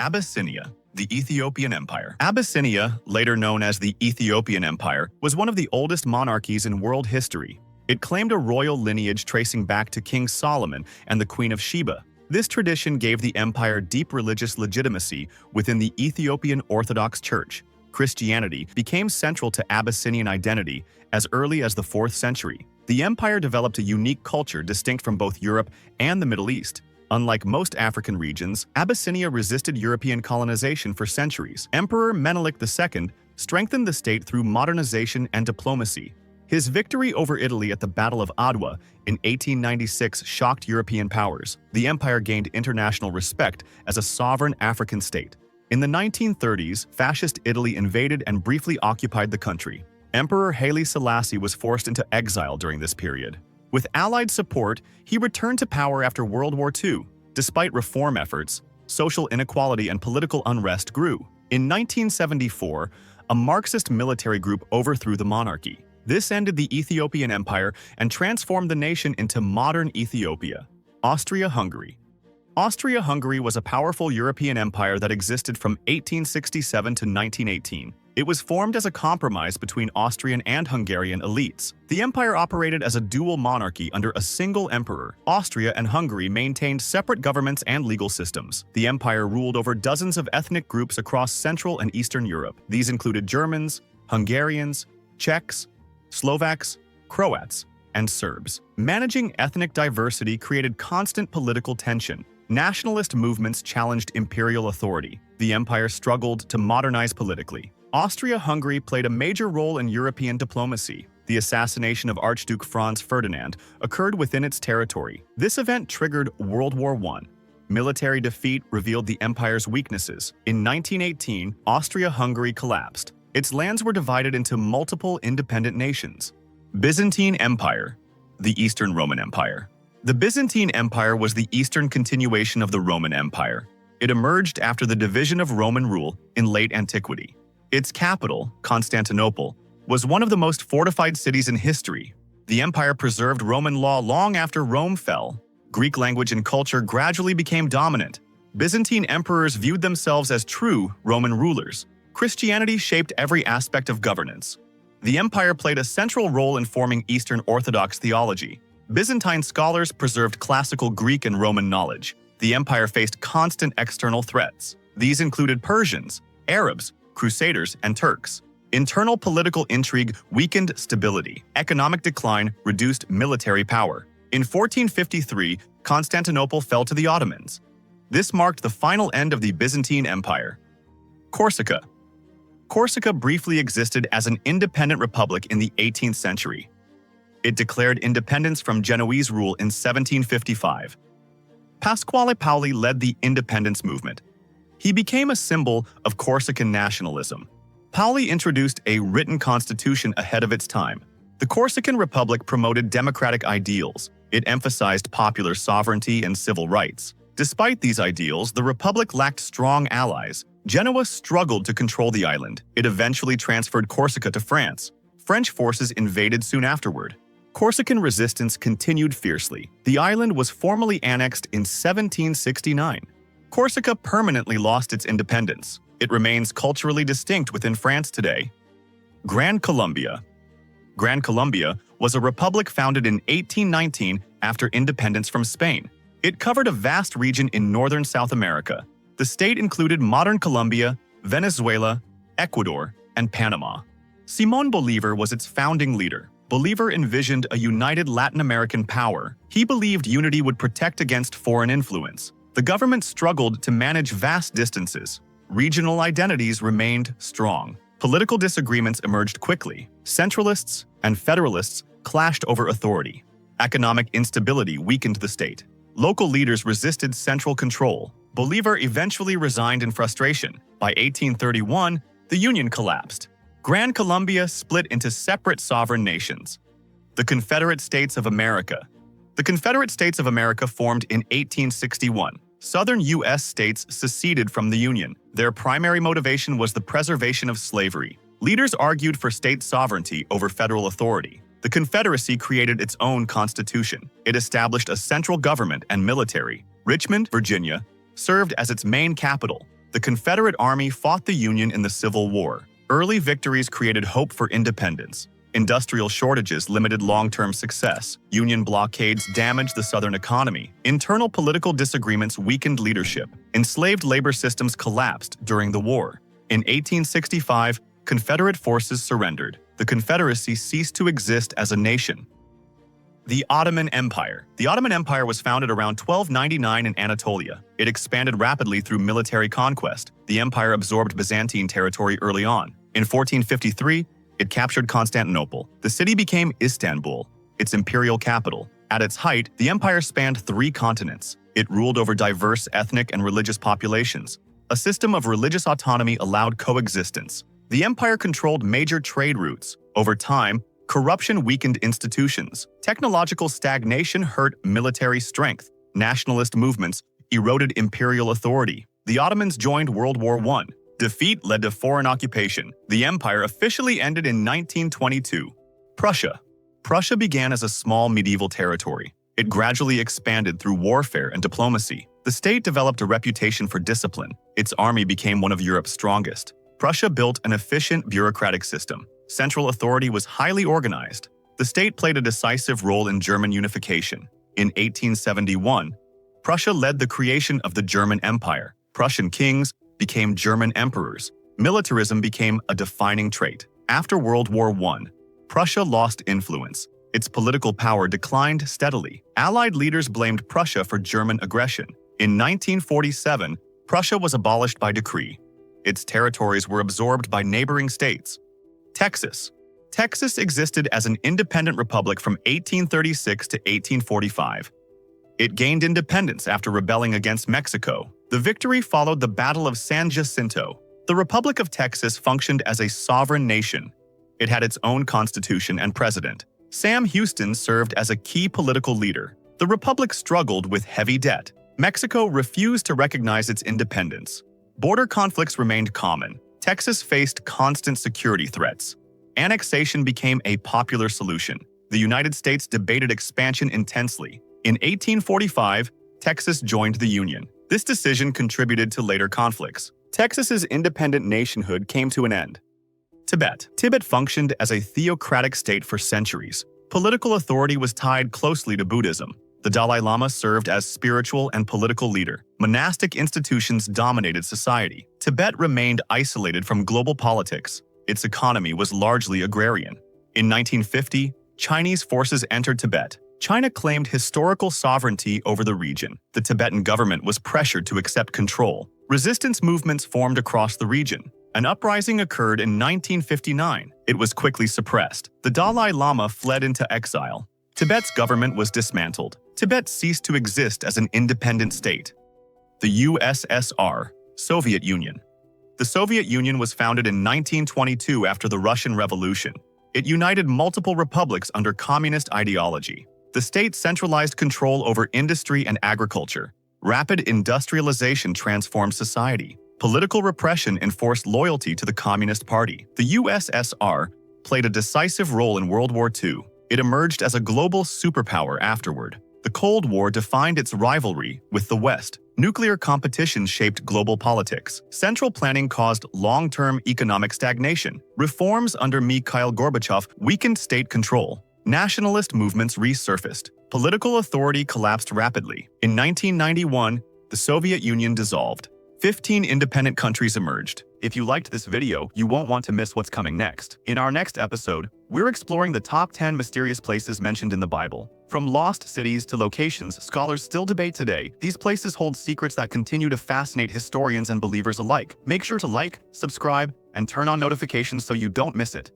Abyssinia, the Ethiopian Empire. Abyssinia, later known as the Ethiopian Empire, was one of the oldest monarchies in world history. It claimed a royal lineage tracing back to King Solomon and the Queen of Sheba. This tradition gave the empire deep religious legitimacy within the Ethiopian Orthodox Church. Christianity became central to Abyssinian identity as early as the 4th century. The empire developed a unique culture distinct from both Europe and the Middle East. Unlike most African regions, Abyssinia resisted European colonization for centuries. Emperor Menelik II strengthened the state through modernization and diplomacy. His victory over Italy at the Battle of Adwa in 1896 shocked European powers. The empire gained international respect as a sovereign African state. In the 1930s, fascist Italy invaded and briefly occupied the country. Emperor Haile Selassie was forced into exile during this period. With Allied support, he returned to power after World War II. Despite reform efforts, social inequality and political unrest grew. In 1974, a Marxist military group overthrew the monarchy. This ended the Ethiopian Empire and transformed the nation into modern Ethiopia. Austria-Hungary. Austria-Hungary was a powerful European empire that existed from 1867 to 1918. It was formed as a compromise between Austrian and Hungarian elites. The empire operated as a dual monarchy under a single emperor. Austria and Hungary maintained separate governments and legal systems. The empire ruled over dozens of ethnic groups across Central and Eastern Europe. These included Germans, Hungarians, Czechs, Slovaks, Croats, and Serbs. Managing ethnic diversity created constant political tension. Nationalist movements challenged imperial authority. The empire struggled to modernize politically. Austria-Hungary played a major role in European diplomacy. The assassination of Archduke Franz Ferdinand occurred within its territory. This event triggered World War I. Military defeat revealed the empire's weaknesses. In 1918, Austria-Hungary collapsed. Its lands were divided into multiple independent nations. Byzantine Empire, the Eastern Roman Empire. The Byzantine Empire was the eastern continuation of the Roman Empire. It emerged after the division of Roman rule in late antiquity. Its capital, Constantinople, was one of the most fortified cities in history. The empire preserved Roman law long after Rome fell. Greek language and culture gradually became dominant. Byzantine emperors viewed themselves as true Roman rulers. Christianity shaped every aspect of governance. The empire played a central role in forming Eastern Orthodox theology. Byzantine scholars preserved classical Greek and Roman knowledge. The empire faced constant external threats. These included Persians, Arabs, Crusaders, and Turks. Internal political intrigue weakened stability. Economic decline reduced military power. In 1453, Constantinople fell to the Ottomans. This marked the final end of the Byzantine Empire. Corsica. Corsica briefly existed as an independent republic in the 18th century. It declared independence from Genoese rule in 1755. Pasquale Paoli led the independence movement. He became a symbol of Corsican nationalism. Paoli introduced a written constitution ahead of its time. The Corsican Republic promoted democratic ideals. It emphasized popular sovereignty and civil rights. Despite these ideals, the Republic lacked strong allies. Genoa struggled to control the island. It eventually transferred Corsica to France. French forces invaded soon afterward. Corsican resistance continued fiercely. The island was formally annexed in 1769. Corsica permanently lost its independence. It remains culturally distinct within France today. Gran Colombia. Gran Colombia was a republic founded in 1819 after independence from Spain. It covered a vast region in northern South America. The state included modern Colombia, Venezuela, Ecuador, and Panama. Simón Bolívar was its founding leader. Bolívar envisioned a united Latin American power. He believed unity would protect against foreign influence. The government struggled to manage vast distances. Regional identities remained strong. Political disagreements emerged quickly. Centralists and Federalists clashed over authority. Economic instability weakened the state. Local leaders resisted central control. Bolívar eventually resigned in frustration. By 1831, the Union collapsed. Gran Colombia split into separate sovereign nations. The Confederate States of America. The Confederate States of America formed in 1861. Southern U.S. states seceded from the Union. Their primary motivation was the preservation of slavery. Leaders argued for state sovereignty over federal authority. The Confederacy created its own constitution. It established a central government and military. Richmond, Virginia, served as its main capital. The Confederate Army fought the Union in the Civil War. Early victories created hope for independence. Industrial shortages limited long-term success. Union blockades damaged the Southern economy. Internal political disagreements weakened leadership. Enslaved labor systems collapsed during the war. In 1865, Confederate forces surrendered. The Confederacy ceased to exist as a nation. The Ottoman Empire. The Ottoman Empire was founded around 1299 in Anatolia. It expanded rapidly through military conquest. The empire absorbed Byzantine territory early on. In 1453, it captured Constantinople. The city became Istanbul, its imperial capital. At its height, the empire spanned 3 continents. It ruled over diverse ethnic and religious populations. A system of religious autonomy allowed coexistence. The empire controlled major trade routes. Over time, corruption weakened institutions. Technological stagnation hurt military strength. Nationalist movements eroded imperial authority. The Ottomans joined World War I. Defeat led to foreign occupation. The empire officially ended in 1922. Prussia. Prussia began as a small medieval territory. It gradually expanded through warfare and diplomacy. The state developed a reputation for discipline. Its army became one of Europe's strongest. Prussia built an efficient bureaucratic system. Central authority was highly organized. The state played a decisive role in German unification. In 1871, Prussia led the creation of the German Empire. Prussian kings became German emperors. Militarism became a defining trait. After World War I, Prussia lost influence. Its political power declined steadily. Allied leaders blamed Prussia for German aggression. In 1947, Prussia was abolished by decree. Its territories were absorbed by neighboring states. Texas. Texas existed as an independent republic from 1836 to 1845. It gained independence after rebelling against Mexico. The victory followed the Battle of San Jacinto. The Republic of Texas functioned as a sovereign nation. It had its own constitution and president. Sam Houston served as a key political leader. The republic struggled with heavy debt. Mexico refused to recognize its independence. Border conflicts remained common. Texas faced constant security threats. Annexation became a popular solution. The United States debated expansion intensely. In 1845, Texas joined the Union. This decision contributed to later conflicts. Texas's independent nationhood came to an end. Tibet. Tibet functioned as a theocratic state for centuries. Political authority was tied closely to Buddhism. The Dalai Lama served as spiritual and political leader. Monastic institutions dominated society. Tibet remained isolated from global politics. Its economy was largely agrarian. In 1950, Chinese forces entered Tibet. China claimed historical sovereignty over the region. The Tibetan government was pressured to accept control. Resistance movements formed across the region. An uprising occurred in 1959. It was quickly suppressed. The Dalai Lama fled into exile. Tibet's government was dismantled. Tibet ceased to exist as an independent state. The USSR, Soviet Union. The Soviet Union was founded in 1922 after the Russian Revolution. It united multiple republics under communist ideology. The state centralized control over industry and agriculture. Rapid industrialization transformed society. Political repression enforced loyalty to the Communist Party. The USSR played a decisive role in World War II. It emerged as a global superpower afterward. The Cold War defined its rivalry with the West. Nuclear competition shaped global politics. Central planning caused long-term economic stagnation. Reforms under Mikhail Gorbachev weakened state control. Nationalist movements resurfaced. Political authority collapsed rapidly. In 1991, the Soviet Union dissolved. 15 independent countries emerged. If you liked this video, you won't want to miss what's coming next. In our next episode, we're exploring the top 10 mysterious places mentioned in the Bible. From lost cities to locations scholars still debate today, these places hold secrets that continue to fascinate historians and believers alike. Make sure to like, subscribe, and turn on notifications so you don't miss it.